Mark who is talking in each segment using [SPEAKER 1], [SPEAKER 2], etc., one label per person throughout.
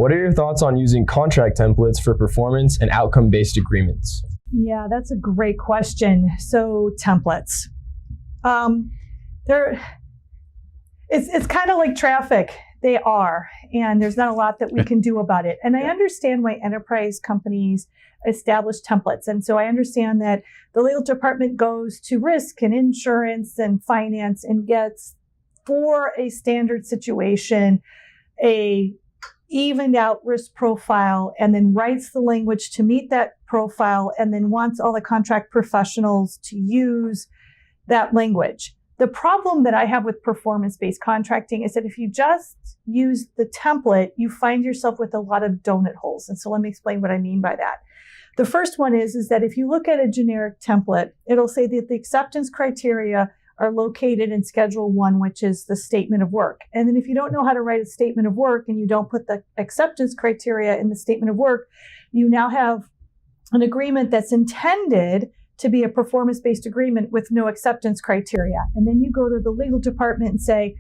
[SPEAKER 1] What are your thoughts on using contract templates for performance and outcome-based agreements?
[SPEAKER 2] Yeah, that's a great question. So templates. It's kind of like traffic. They are, and there's not a lot that we can do about it. And I understand why enterprise companies establish templates. And so I understand that the legal department goes to risk and insurance and finance and gets, for a standard situation, a evened out risk profile, and then writes the language to meet that profile, and then wants all the contract professionals to use that language. The problem that I have with performance-based contracting is that if you just use the template, you find yourself with a lot of donut holes. And so let me explain what I mean by that. The first one is that if you look at a generic template, it'll say that the acceptance criteria are located in Schedule 1, which is the statement of work. And then if you don't know how to write a statement of work and you don't put the acceptance criteria in the statement of work, you now have an agreement that's intended to be a performance-based agreement with no acceptance criteria. And then you go to the legal department and say,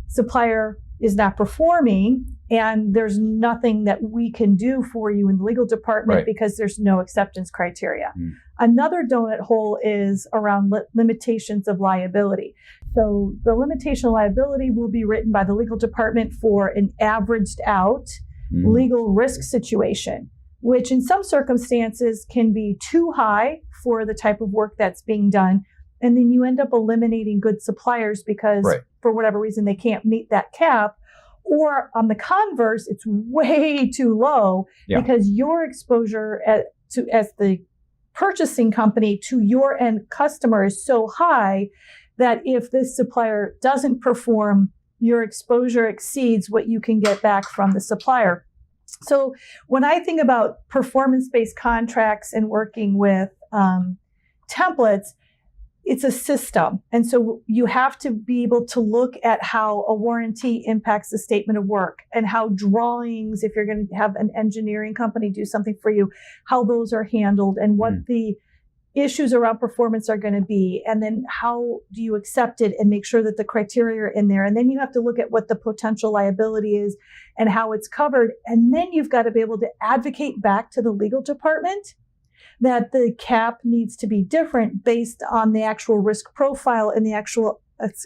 [SPEAKER 2] supplier is not performing, and there's nothing that we can do for you in the legal department because there's no acceptance criteria. Another donut hole is around limitations of liability. So the limitation of liability will be written by the legal department for an averaged out legal risk situation, which in some circumstances can be too high for the type of work that's being done. And then you end up eliminating good suppliers because for whatever reason, they can't meet that cap. Or on the converse, it's way too low because your exposure as the purchasing company to your end customer is so high that if this supplier doesn't perform, your exposure exceeds what you can get back from the supplier. So when I think about performance-based contracts and working with templates, it's a system. And so you have to be able to look at how a warranty impacts the statement of work, and how drawings, if you're going to have an engineering company do something for you, how those are handled and what the issues around performance are going to be. And then how do you accept it and make sure that the criteria are in there? And then you have to look at what the potential liability is and how it's covered. And then you've got to be able to advocate back to the legal department that the cap needs to be different based on the actual risk profile and the actual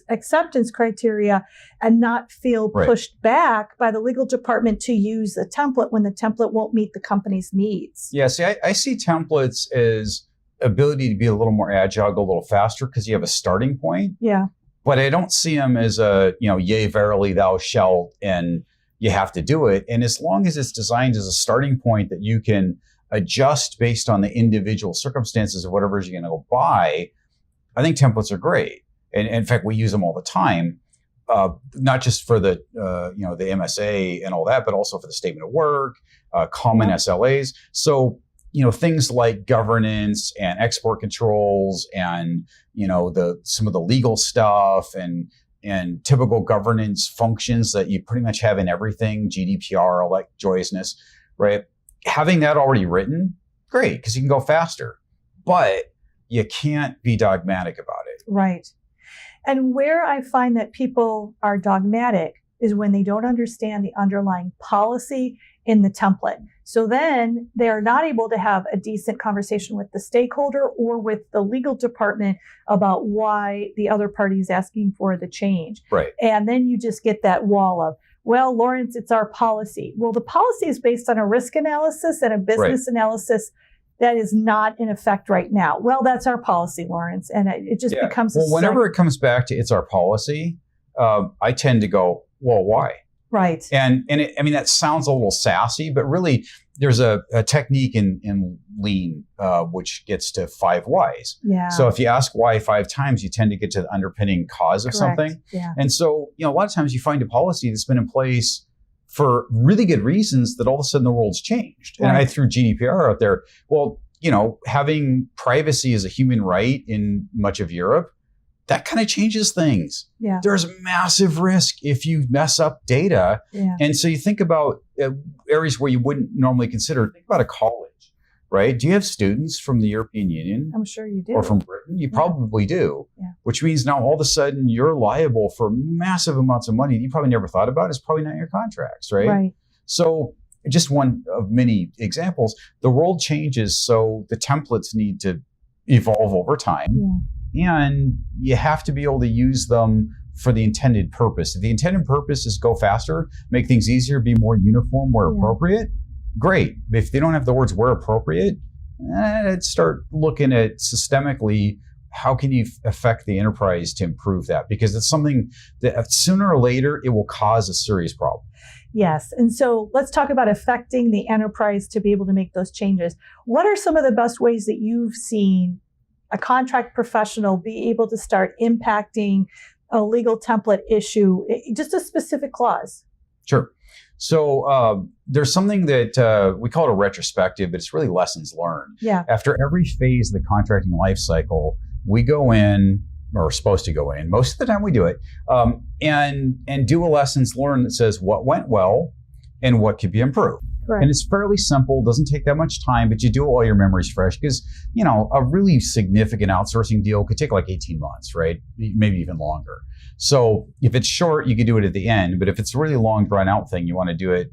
[SPEAKER 2] acceptance criteria, and not feel pushed back by the legal department to use a template when the template won't meet the company's needs.
[SPEAKER 3] Yeah, see, I see templates as ability to be a little more agile, go a little faster because you have a starting point.
[SPEAKER 2] Yeah.
[SPEAKER 3] But I don't see them as a, yea, verily, thou shalt, and you have to do it. And as long as it's designed as a starting point that you can adjust based on the individual circumstances of whatever you're going to go buy, I think templates are great. And in fact, we use them all the time, not just for the MSA and all that, but also for the statement of work, common SLAs. So, things like governance and export controls and, some of the legal stuff and typical governance functions that you pretty much have in everything, GDPR, all that joyousness, right? Having that already written, great, because you can go faster, but you can't be dogmatic about it.
[SPEAKER 2] Right. And where I find that people are dogmatic is when they don't understand the underlying policy in the template. So then they are not able to have a decent conversation with the stakeholder or with the legal department about why the other party is asking for the change.
[SPEAKER 3] Right.
[SPEAKER 2] And then you just get that wall of, well, Lawrence, it's our policy. Well, the policy is based on a risk analysis and a business analysis that is not in effect right now. Well, that's our policy, Lawrence. And it just becomes
[SPEAKER 3] whenever it comes back to it's our policy, I tend to go, well, why?
[SPEAKER 2] Right.
[SPEAKER 3] And that sounds a little sassy, but really there's a technique in Lean, which gets to 5 whys.
[SPEAKER 2] Yeah.
[SPEAKER 3] So if you ask why 5 times, you tend to get to the underpinning cause of something.
[SPEAKER 2] Yeah.
[SPEAKER 3] And so, a lot of times you find a policy that's been in place for really good reasons that all of a sudden the world's changed. Right. And I threw GDPR out there. Well, having privacy as a human right in much of Europe, that kind of changes things.
[SPEAKER 2] Yeah.
[SPEAKER 3] There's massive risk if you mess up data.
[SPEAKER 2] Yeah.
[SPEAKER 3] And so you think about areas where you wouldn't normally consider. Think about a college, right? Do you have students from the European Union?
[SPEAKER 2] I'm sure you do.
[SPEAKER 3] Or from Britain? You probably do.
[SPEAKER 2] Yeah.
[SPEAKER 3] Which means now all of a sudden you're liable for massive amounts of money that you probably never thought about. It's probably not in your contracts, right?
[SPEAKER 2] Right.
[SPEAKER 3] So just one of many examples. The world changes, so the templates need to evolve over time. And you have to be able to use them for the intended purpose. If the intended purpose is go faster, make things easier, be more uniform where appropriate, great. If they don't have the words where appropriate, start looking at systemically, how can you affect the enterprise to improve that? Because it's something that sooner or later, it will cause a serious problem.
[SPEAKER 2] Yes. And so let's talk about affecting the enterprise to be able to make those changes. What are some of the best ways that you've seen a contract professional be able to start impacting a legal template issue, just a specific clause?
[SPEAKER 3] Sure. So there's something that we call it a retrospective, but it's really lessons learned.
[SPEAKER 2] Yeah.
[SPEAKER 3] After every phase of the contracting life cycle, we go in, or are supposed to go in, most of the time we do it, and do a lessons learned that says what went well and what could be improved.
[SPEAKER 2] Correct.
[SPEAKER 3] And it's fairly simple, doesn't take that much time, but you do it while your memory's fresh, because, you know, a really significant outsourcing deal could take like 18 months, right? Maybe even longer. So if it's short, you could do it at the end, but if it's a really long drawn out thing, you want to do it,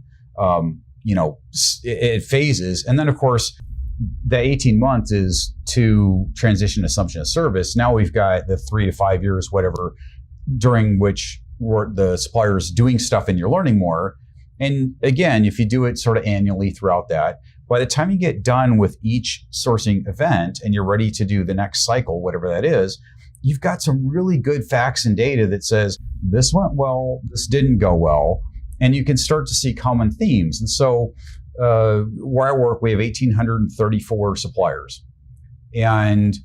[SPEAKER 3] it phases. And then of course, the 18 months is to transition assumption of service. Now we've got the 3 to 5 years, whatever, during which the supplier's doing stuff and you're learning more. And again, if you do it sort of annually throughout that, by the time you get done with each sourcing event and you're ready to do the next cycle, whatever that is, you've got some really good facts and data that says this went well, this didn't go well, and you can start to see common themes. And so where I work, we have 1,834 suppliers, and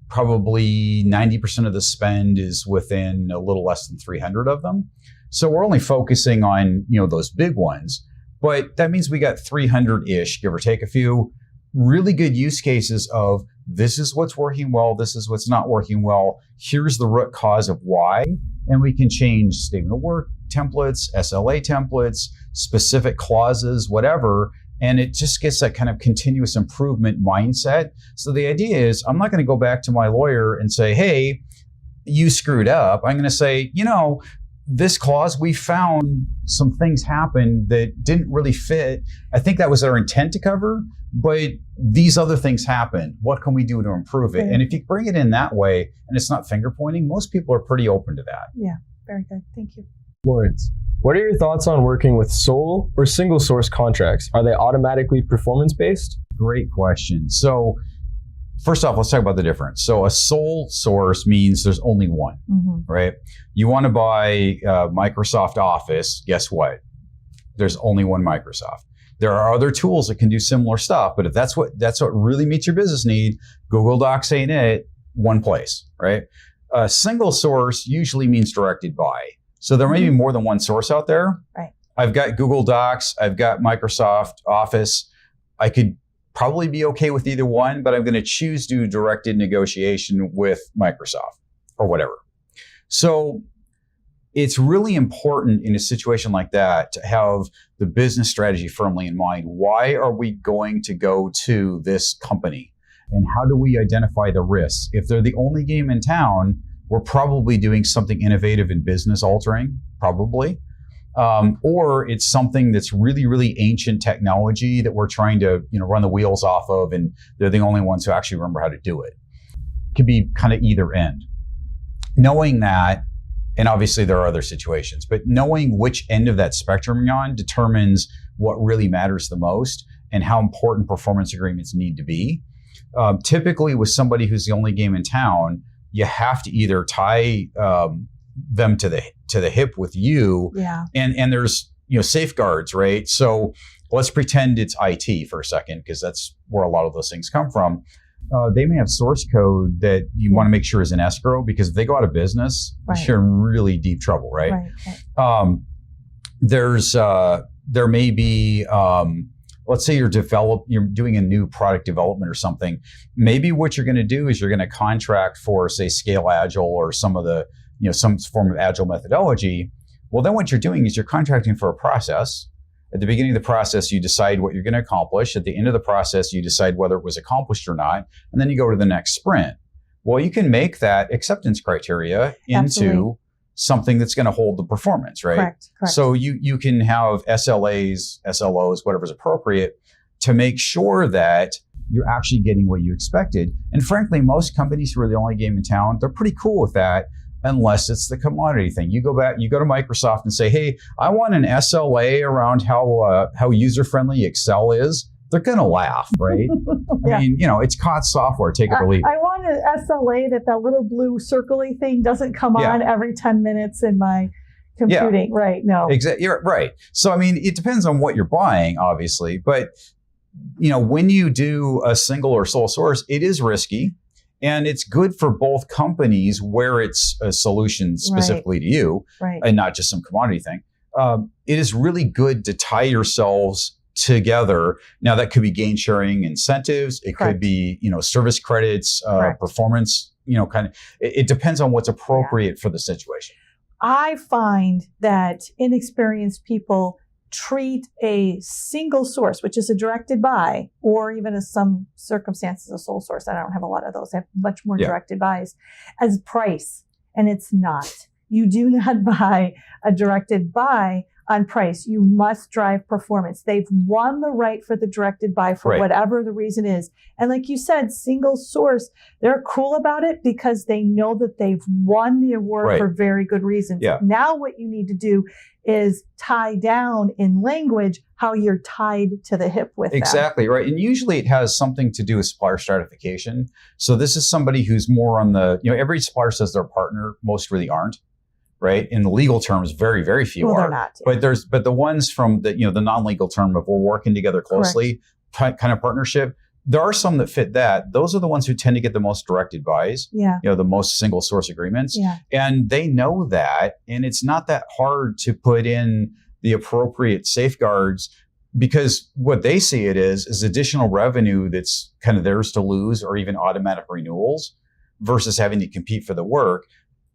[SPEAKER 3] probably 90% of the spend is within a little less than 300 of them. So we're only focusing on, those big ones, but that means we got 300-ish, give or take a few, really good use cases of this is what's working well, this is what's not working well, here's the root cause of why, and we can change statement of work templates, SLA templates, specific clauses, whatever, and it just gets that kind of continuous improvement mindset. So the idea is I'm not going to go back to my lawyer and say, hey, you screwed up. I'm going to say, this clause, we found some things happen that didn't really fit. I think that was our intent to cover, but these other things happen. What can we do to improve it?
[SPEAKER 2] Right.
[SPEAKER 3] And if you bring it in that way, and it's not finger pointing, most people are pretty open to that.
[SPEAKER 2] Yeah, very good. Thank you.
[SPEAKER 1] Lawrence, what are your thoughts on working with sole or single source contracts? Are they automatically performance-based?
[SPEAKER 3] Great question. So first off, let's talk about the difference. So a sole source means there's only one, right? You want to buy Microsoft Office, guess what? There's only one Microsoft. There are other tools that can do similar stuff, but if that's what really meets your business need, Google Docs ain't it, one place, right? A single source usually means directed by. So there may be more than one source out there.
[SPEAKER 2] Right.
[SPEAKER 3] I've got Google Docs, I've got Microsoft Office. I could probably be okay with either one, but I'm going to choose to do directed negotiation with Microsoft or whatever. So it's really important in a situation like that to have the business strategy firmly in mind. Why are we going to go to this company? And how do we identify the risks? If they're the only game in town, we're probably doing something innovative and business altering, probably. Or it's something that's really, really ancient technology that we're trying to, run the wheels off of, and they're the only ones who actually remember how to do it. It could be kind of either end. Knowing that, and obviously there are other situations, but knowing which end of that spectrum you're on determines what really matters the most and how important performance agreements need to be. Typically with somebody who's the only game in town, you have to either tie them to the hip with you, and there's safeguards, right? So let's pretend it's IT for a second, because that's where a lot of those things come from. They may have source code that you want to make sure is in escrow, because if they go out of business, you're in really deep trouble, right? There may be, let's say you're doing a new product development or something. Maybe what you're going to do is you're going to contract for, say, Scale Agile or some of the, some form of agile methodology. Well, then what you're doing is you're contracting for a process. At the beginning of the process, you decide what you're going to accomplish. At the end of the process, you decide whether it was accomplished or not. And then you go to the next sprint. Well, you can make that acceptance criteria into something that's going to hold the performance, right?
[SPEAKER 2] Correct.
[SPEAKER 3] So you can have SLAs, SLOs, whatever's appropriate to make sure that you're actually getting what you expected. And frankly, most companies who are the only game in town, they're pretty cool with that, unless it's the commodity thing. You go to Microsoft and say, hey, I want an SLA around how user-friendly Excel is. They're going to laugh, right?
[SPEAKER 2] Yeah.
[SPEAKER 3] I mean, it's COTS software, take it or leave it.
[SPEAKER 2] I want an SLA that little blue circle-y thing doesn't come on every 10 minutes in my computing.
[SPEAKER 3] Yeah.
[SPEAKER 2] Right, no.
[SPEAKER 3] Exactly, you're right. So, I mean, it depends on what you're buying, obviously. But, when you do a single or sole source, it is risky. And it's good for both companies where it's a solution specifically to you and not just some commodity thing. It is really good to tie yourselves together. Now, that could be gain sharing incentives. It could be, service credits, performance, it depends on what's appropriate for the situation.
[SPEAKER 2] I find that inexperienced people treat a single source, which is a directed buy, or even in some circumstances a sole source. I don't have a lot of those. I have much more directed buys as price. And it's not. You do not buy a directed buy on price. You must drive performance. They've won the right for the directed buy for whatever the reason is. And like you said, single source, they're cool about it because they know that they've won the award for very good reasons.
[SPEAKER 3] Yeah.
[SPEAKER 2] Now what you need to do is tie down in language how you're tied to the hip with them.
[SPEAKER 3] Exactly, right. And usually it has something to do with supplier stratification. So this is somebody who's more on the, every supplier says they're a partner, most really aren't. Right. In the legal terms, very, very few are.
[SPEAKER 2] They're not. Yeah.
[SPEAKER 3] But the ones from the, the non-legal term of we're working together closely kind of partnership, there are some that fit that. Those are the ones who tend to get the most directed buys, the most single source agreements.
[SPEAKER 2] Yeah.
[SPEAKER 3] And they know that. And it's not that hard to put in the appropriate safeguards, because what they see it is additional revenue that's kind of theirs to lose, or even automatic renewals versus having to compete for the work.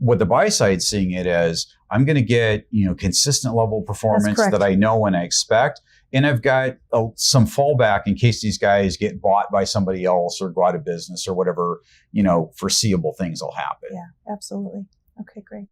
[SPEAKER 3] What the buy side's seeing it as, I'm going to get, consistent level performance that I know and I expect. And I've got some fallback in case these guys get bought by somebody else or go out of business or whatever, foreseeable things will happen.
[SPEAKER 2] Yeah, absolutely. Okay, great.